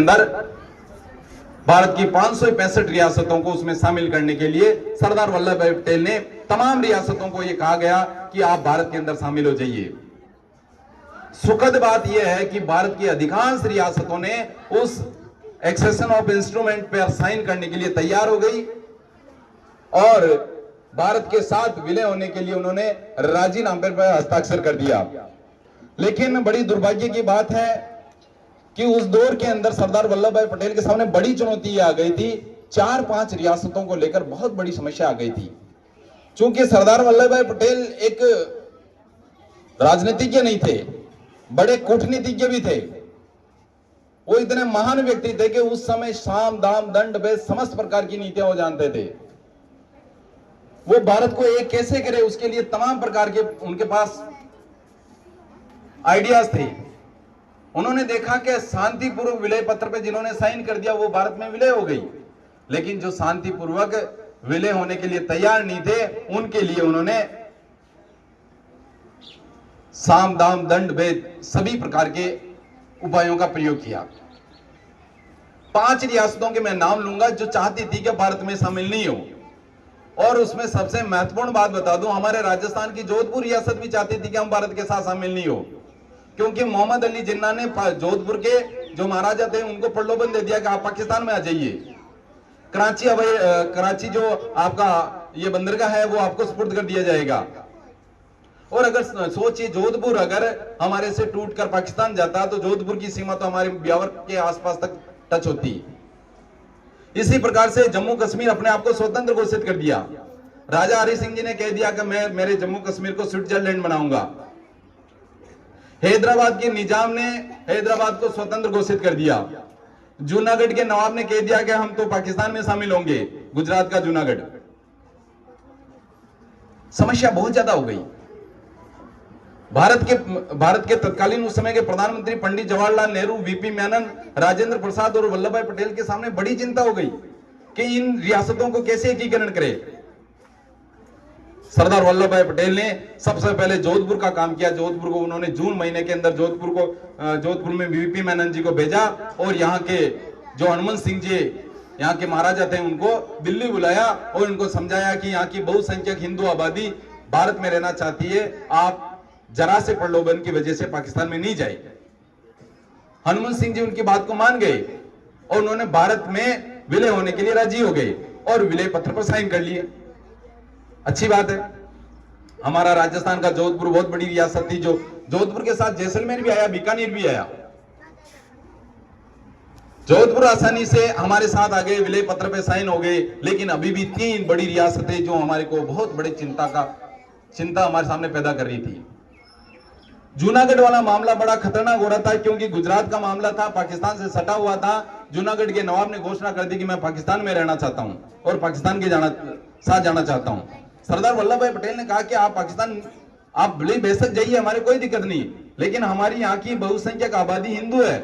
अंदर भारत की 565 रियासतों को उसमें शामिल करने के लिए सरदार वल्लभ भाई पटेल ने तमाम रियासतों को यह कहा गया कि आप भारत के अंदर शामिल हो जाइए। सुखद बात यह है कि भारत की अधिकांश रियासतों ने उस एक्सेशन ऑफ इंस्ट्रूमेंट पर साइन करने के लिए तैयार हो गई और भारत के साथ विलय होने के लिए उन्होंने राजीनामे पर हस्ताक्षर कर दिया। लेकिन बड़ी दुर्भाग्य की बात है कि उस दौर के अंदर सरदार वल्लभ भाई पटेल के सामने बड़ी चुनौती आ गई थी। 4-5 रियासतों को लेकर बहुत बड़ी समस्या आ गई थी। चूंकि सरदार वल्लभ भाई पटेल एक राजनीतिज्ञ नहीं थे, बड़े कूटनीतिज्ञ भी थे। वो इतने महान व्यक्ति थे कि उस समय साम दाम दंड भेद समस्त प्रकार की नीतियां वो जानते थे। वो भारत को एक कैसे करे उसके लिए तमाम प्रकार के उनके पास आइडियाज थे। उन्होंने देखा कि शांतिपूर्वक विलय पत्र पे जिन्होंने साइन कर दिया वो भारत में विलय हो गई, लेकिन जो शांतिपूर्वक विलय होने के लिए तैयार नहीं थे उनके लिए उन्होंने साम दाम दंड भेद सभी प्रकार के उपायों का प्रयोग किया। 5 रियासतों के मैं नाम लूंगा जो चाहती थी कि भारत में शामिल नहीं हो, और उसमें सबसे महत्वपूर्ण बात बता दूं, हमारे राजस्थान की जोधपुर रियासत भी चाहती थी कि हम भारत के साथ शामिल नहीं हो, क्योंकि मोहम्मद अली जिन्ना ने जोधपुर के जो महाराजा थे उनको प्रलोभन दे दिया कि आप पाकिस्तान में आ जाइए। कराची जो आपका ये बंदरगाह है वो आपको सुपुर्द कर दिया जाएगा। और अगर सोचिए जोधपुर अगर हमारे से टूटकर पाकिस्तान जाता तो जोधपुर की सीमा तो हमारे ब्यावर के आसपास तक टच होती। इसी प्रकार से जम्मू कश्मीर अपने आप को स्वतंत्र घोषित कर दिया। राजा हरि सिंह जी ने कह दिया कि मैं मेरे जम्मू कश्मीर को स्विट्जरलैंड बनाऊंगा। हैदराबाद के निजाम ने हैदराबाद को स्वतंत्र घोषित कर दिया। जूनागढ़ के नवाब ने कह दिया कि हम तो पाकिस्तान में शामिल होंगे, गुजरात का जूनागढ़। समस्या बहुत ज्यादा हो गई। भारत के तत्कालीन उस समय के प्रधानमंत्री पंडित जवाहरलाल नेहरू, वीपी मेनन, राजेंद्र प्रसाद और वल्लभ भाई पटेल के सामने बड़ी चिंता हो गई कि इन रियासतों को कैसे एकीकरण करें। सरदार वल्लभ भाई पटेल ने सबसे पहले जोधपुर का काम किया। जोधपुर को उन्होंने जून महीने के अंदर जोधपुर में वीपी मेनन जी को भेजा और यहाँ के जो हनुमंत सिंह जी यहाँ के महाराजा थे उनको दिल्ली बुलाया और उनको समझाया कि यहाँ की बहुसंख्यक हिंदू आबादी भारत में रहना चाहती है, आप जरा से प्रलोभन की वजह से पाकिस्तान में नहीं जाए। हनुमंत सिंह जी उनकी बात को मान गए और उन्होंने भारत में विलय होने के लिए राजी हो गए और विलय पत्र पर साइन कर लिए। अच्छी बात है। हमारा राजस्थान का जोधपुर बहुत बड़ी रियासत थी, जो जोधपुर के साथ जैसलमेर भी आया, बीकानेर भी आया। जोधपुर आसानी से हमारे साथ आ गए, विलय पत्र पे साइन हो गए, लेकिन अभी भी 3 बड़ी रियासतें जो हमारे को बहुत बड़े चिंता हमारे सामने पैदा कर रही थी। जूनागढ़ वाला मामला बड़ा खतरनाक हो रहा था क्योंकि गुजरात का मामला था, पाकिस्तान से सटा हुआ था। जूनागढ़ के नवाब ने घोषणा कर दी कि मैं पाकिस्तान में रहना चाहता हूं और पाकिस्तान के साथ जाना चाहता हूं। सरदार वल्लभ भाई पटेल ने कहा कि आप पाकिस्तान आप भले बेशक जाइए, हमारी कोई दिक्कत नहीं, लेकिन हमारी यहाँ की बहुसंख्यक आबादी हिंदू है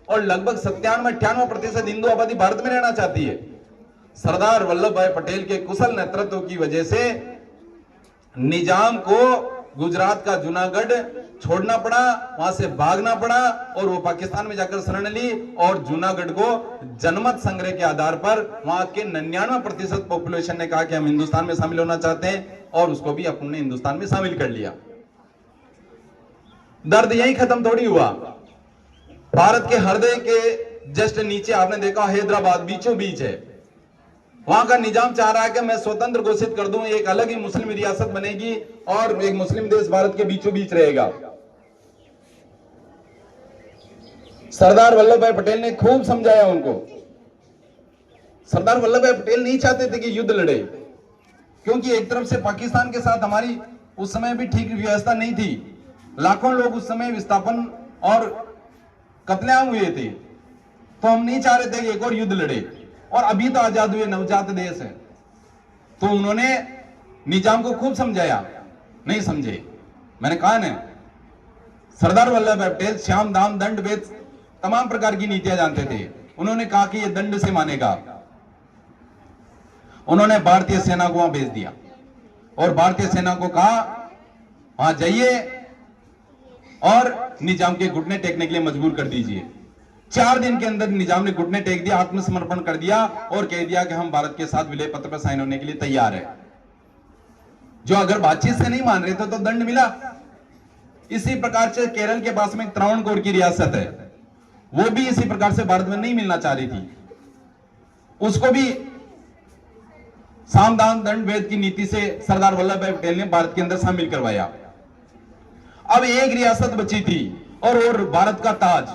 और लगभग 97-98% हिंदू आबादी भारत में रहना चाहती है। सरदार वल्लभ भाई पटेल के कुशल नेतृत्व की वजह से निजाम को गुजरात का जूनागढ़ छोड़ना पड़ा, वहां से भागना पड़ा और वो पाकिस्तान में जाकर शरण ली और जूनागढ़ को जनमत संग्रह के आधार पर वहां के 99% पॉपुलेशन ने कहा कि हम हिंदुस्तान में शामिल होना चाहते हैं और उसको भी अपने हिंदुस्तान में शामिल कर लिया। दर्द यही खत्म थोड़ी हुआ। भारत के हृदय के जस्ट नीचे आपने देखा हैदराबाद बीचों बीच है। वहां का निजाम चाह रहा है कि मैं स्वतंत्र घोषित कर दूं, एक अलग ही मुस्लिम रियासत बनेगी और एक मुस्लिम देश भारत के बीचों बीच रहेगा। सरदार वल्लभ भाई पटेल ने खूब समझाया उनको। सरदार वल्लभ भाई पटेल नहीं चाहते थे कि युद्ध लड़े, क्योंकि एक तरफ से पाकिस्तान के साथ हमारी उस समय भी ठीक व्यवस्था नहीं थी। लाखों लोग उस समय विस्थापन और कत्लेआम हुए थे, तो हम नहीं चाह रहे थे कि एक और युद्ध लड़े, और अभी तो आजाद हुए नवजात देश है। तो उन्होंने निजाम को खूब समझाया, नहीं समझे। मैंने कहा ना, सरदार वल्लभ भाई पटेल श्याम दाम दंड भेद तमाम प्रकार की नीतियां जानते थे। उन्होंने कहा कि यह दंड से मानेगा। उन्होंने भारतीय सेना को वहां भेज दिया और भारतीय सेना को कहा वहां जाइए और निजाम के घुटने टेकने के लिए मजबूर कर दीजिए। 4 दिन के अंदर निजाम ने घुटने टेक दिया, आत्मसमर्पण कर दिया और कह दिया कि हम भारत के साथ विलय पत्र पर साइन होने के लिए तैयार है। जो अगर बातचीत से नहीं मान रहे थे तो दंड मिला। इसी प्रकार से केरल के पास में त्रावणकोर की रियासत है, वो भी इसी प्रकार से भारत में नहीं मिलना चाह रही थी, उसको भी सामदान दंड भेद की नीति से सरदार वल्लभ भाई पटेल ने भारत के अंदर शामिल करवाया। अब एक रियासत बची थी और भारत का ताज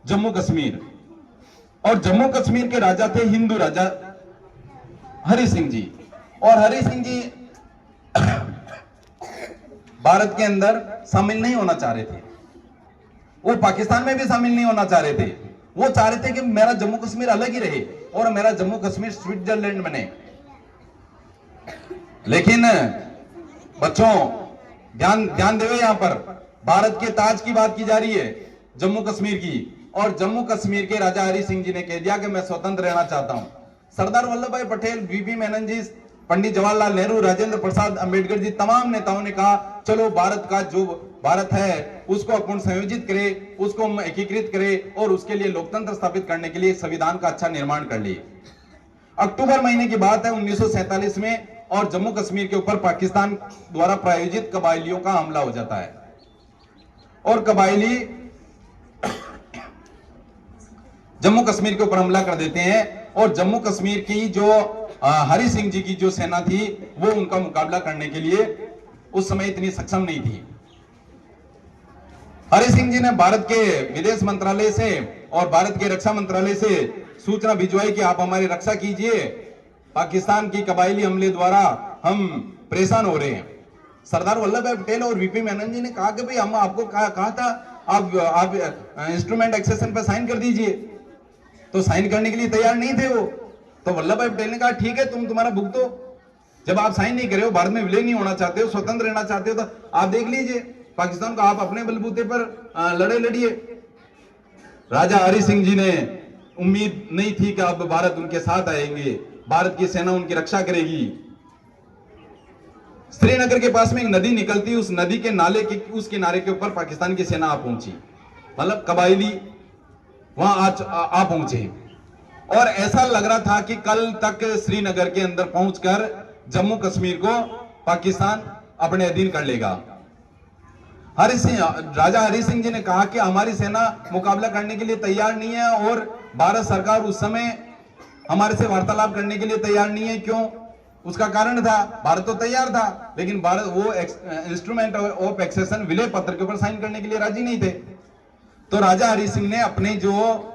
जम्मू कश्मीर, और जम्मू कश्मीर के राजा थे हिंदू राजा हरि सिंह जी। और हरि सिंह जी भारत के अंदर शामिल नहीं होना चाह रहे थे, वो पाकिस्तान में भी शामिल नहीं होना चाह रहे थे। वो चाह रहे थे कि मेरा जम्मू कश्मीर अलग ही रहे और मेरा जम्मू कश्मीर स्विट्जरलैंड बने। लेकिन बच्चों ध्यान देवे, यहां पर भारत के ताज की बात की जा रही है, जम्मू कश्मीर की, और जम्मू कश्मीर के राजा हरि सिंह जी ने कह दिया कि मैं स्वतंत्र रहना चाहता हूं। सरदार वल्लभ भाई पटेल, वीपी मेनन जी, पंडित जवाहरलाल नेहरू, राजेंद्र प्रसाद अंबेडकर जी, तमाम नेताओं ने कहा चलो भारत का जो भारत है उसको अपन संयोजित करे, उसको हम एकीकृत करें और उसके लिए लोकतंत्र स्थापित करने के लिए संविधान का अच्छा निर्माण कर लिए। अक्टूबर महीने की बात है 1947 में, और जम्मू कश्मीर के ऊपर पाकिस्तान द्वारा प्रायोजित कबायलियों का हमला हो जाता है और कबायली जम्मू कश्मीर के ऊपर हमला कर देते हैं। और जम्मू कश्मीर की जो हरि सिंह जी की जो सेना थी वो उनका मुकाबला करने के लिए उस समय इतनी सक्षम नहीं थी। हरि सिंह जी ने भारत के विदेश मंत्रालय से और भारत के रक्षा मंत्रालय से सूचना भिजवाई कि आप हमारी रक्षा कीजिए, पाकिस्तान की कबायली हमले द्वारा हम परेशान हो रहे हैं। सरदार वल्लभ भाई पटेल और वीपी मेनन जी ने कहा कि भाई हम आपको कहा था आप इंस्ट्रूमेंट एक्सेशन पर साइन कर दीजिए, तो साइन करने के लिए तैयार नहीं थे वो। तो वल्लभ भाई पटेल ने कहा ठीक है, तुम्हारा भुगतो, जब आप साइन नहीं करे हो, भारत में विलय नहीं होना चाहते हो, स्वतंत्र रहना चाहते हो, तो आप देख लीजिए पाकिस्तान को, आप अपने बलबूते पर लड़िए। राजा हरि सिंह जी ने उम्मीद नहीं थी कि अब भारत उनके साथ आएंगे, भारत की सेना उनकी रक्षा करेगी। श्रीनगर के पास में एक नदी निकलती, उस नदी के नाले के उस किनारे के ऊपर पाकिस्तान की सेना आ पहुंची, मतलब कबायली वहां आ पहुंचे, और ऐसा लग रहा था कि कल तक श्रीनगर के अंदर पहुंचकर जम्मू कश्मीर को पाकिस्तान अपने अधीन कर लेगा। राजा हरि सिंह जी ने कहा कि हमारी सेना मुकाबला करने के लिए तैयार नहीं है और भारत सरकार उस समय हमारे से वार्तालाप करने के लिए तैयार नहीं है। क्यों? उसका कारण था, भारत तो तैयार था लेकिन भारत वो इंस्ट्रूमेंट ऑफ एक्सेशन विलय पत्र के ऊपर साइन करने के लिए राजी नहीं थे। तो राजा हरि सिंह ने अपने जो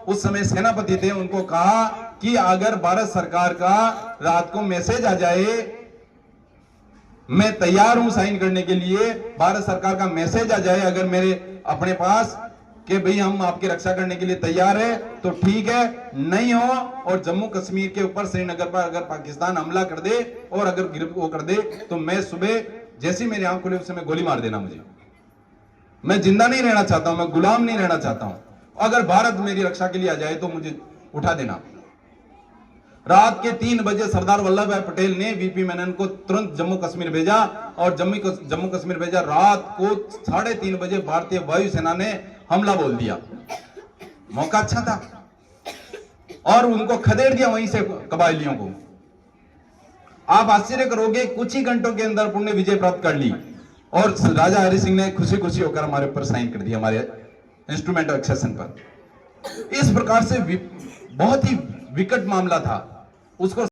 उस समय सेनापति थे उनको कहा कि अगर भारत सरकार का रात को मैसेज आ जाए, मैं तैयार हूं साइन करने के लिए, भारत सरकार का मैसेज आ जाए अगर मेरे अपने पास कि भाई हम आपकी रक्षा करने के लिए तैयार है, तो ठीक है, नहीं हो और जम्मू कश्मीर के ऊपर श्रीनगर पर अगर पाकिस्तान हमला कर दे और अगर वो कर दे तो मैं सुबह जैसी मेरी आंख खुले उस समय गोली मार देना। मुझे, मैं जिंदा नहीं रहना चाहता हूं, मैं गुलाम नहीं रहना चाहता हूं, अगर भारत मेरी रक्षा के लिए आ जाए तो मुझे उठा देना। रात के 3 बजे सरदार वल्लभ भाई पटेल ने वीपी मेनन को तुरंत जम्मू कश्मीर भेजा और जम्मू कश्मीर भेजा। रात को 3:30 बजे भारतीय वायुसेना ने हमला बोल दिया। मौका अच्छा था और उनको खदेड़ दिया वहीं से कबायलियों को। आप आश्चर्य करोगे, कुछ ही घंटों के अंदर पुण्य विजय प्राप्त कर ली और राजा हरि सिंह ने खुशी खुशी होकर हमारे ऊपर साइन कर दिया, हमारे इंस्ट्रूमेंट ऑफ एक्सेशन पर। इस प्रकार से बहुत ही विकट मामला था, उसको